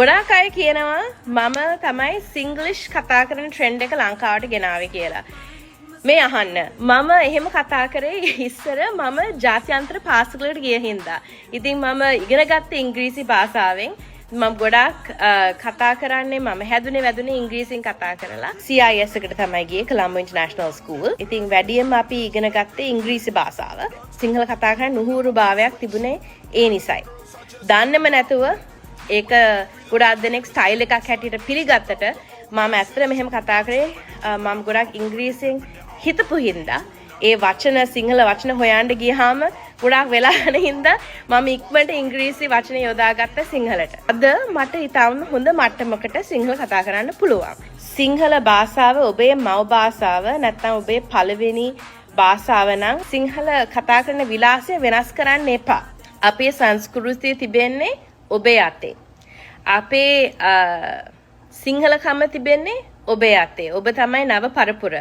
ගොඩාක් අය කියනවා මම තමයි සිංග්ලිෂ් කතා කරන ට්‍රෙන්ඩ් එක ලංකාවට ගෙනාවේ කියලා. මේ අහන්න. මම එහෙම කතා කරේ ඉස්සර මම ජාත්‍යන්තර පාසලකට ගිය හින්දා. ඉතින් මම ඉගෙන ගත්තේ ඉංග්‍රීසි භාෂාවෙන්. මම ගොඩාක් කතා කරන්නේ මම හැදුනේ වැදුනේ ඉංග්‍රීසියෙන් කතා කරලා. CIS එකට තමයි ගියේ කොළඹ ඉන්ටර්නැෂනල් ස්කූල්. ඉතින් වැඩියෙන්ම අපි ඉගෙන ගත්තේ ඉංග්‍රීසි භාෂාව. සිංහල කතා කරන්න නුහුරු භාවයක් තිබුණේ ඒ නිසයි. දන්නේම නැතුව ඒක ගොඩාක් දෙනෙක් ස්ටයිල් එකක් හැටියට පිළිගත්තට මම ඇත්තට මෙහෙම කතා කරේ මම ගොඩාක් ඉංග්‍රීසියෙන් හිතපු හින්දා ඒ වචන සිංහල වචන හොයන්න ගියාම ගොඩාක් වෙලා යන හින්දා මම ඉක්මනට ඉංග්‍රීසි වචන යොදාගත්ත සිංහලට. අද මට ඊටම හොඳ මට්ටමකට සිංහල කතා කරන්න පුළුවන්. සිංහල භාෂාව ඔබේ මව් භාෂාව නැත්නම් ඔබේ පළවෙනි භාෂාව නම් සිංහල කතා කරන විලාසය වෙනස් කරන්න එපා. අපේ සංස්කෘතිය තිබෙන්නේ ඔබේ අතේ. අපේ සිංහලකම තිබෙන්නේ ඔබේ අතේ. ඔබ තමයි නව පරපුර.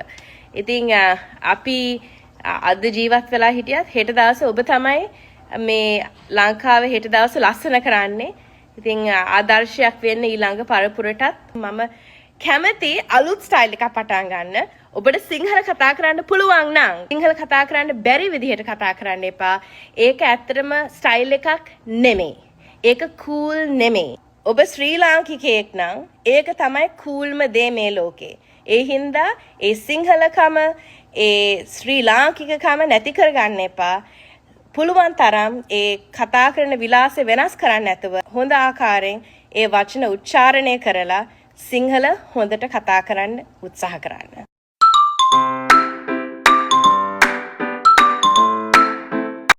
ඉතින් අපි අද ජීවත් වෙලා හිටියත් හෙට දවසේ ඔබ තමයි මේ ලංකාවේ හෙට දවසේ ලස්සන කරන්නේ. ඉතින් ආදර්ශයක් වෙන්න ඊළඟ පරපුරටත් මම කැමති අලුත් ස්ටයිල් එකක් පටන් ගන්න. ඔබට සිංහල කතා කරන්න පුළුවන් නම් සිංහල කතා කරන්න බැරි විදිහට කතා කරන්න එපා. ඒක ඇත්තටම ස්ටයිල් එකක් නෙමෙයි. ඒක කූල් නෙමෙයි. ඔබ ශ්‍රී ලාංකිකයෙක් නම් ඒක තමයි කූල්ම දේ මේ ලෝකේ. ඒ හින්දා ඒ සිංහලකම ඒ ශ්‍රී ලාංකිකකම නැති කරගන්න එපා. පුළුවන් තරම් ඒ කතා කරන විලාසය වෙනස් කරන්න නැතුව හොඳ ආකාරයෙන් ඒ වචන උච්චාරණය කරලා සිංහල හොඳට කතා කරන්න උත්සාහ කරන්න.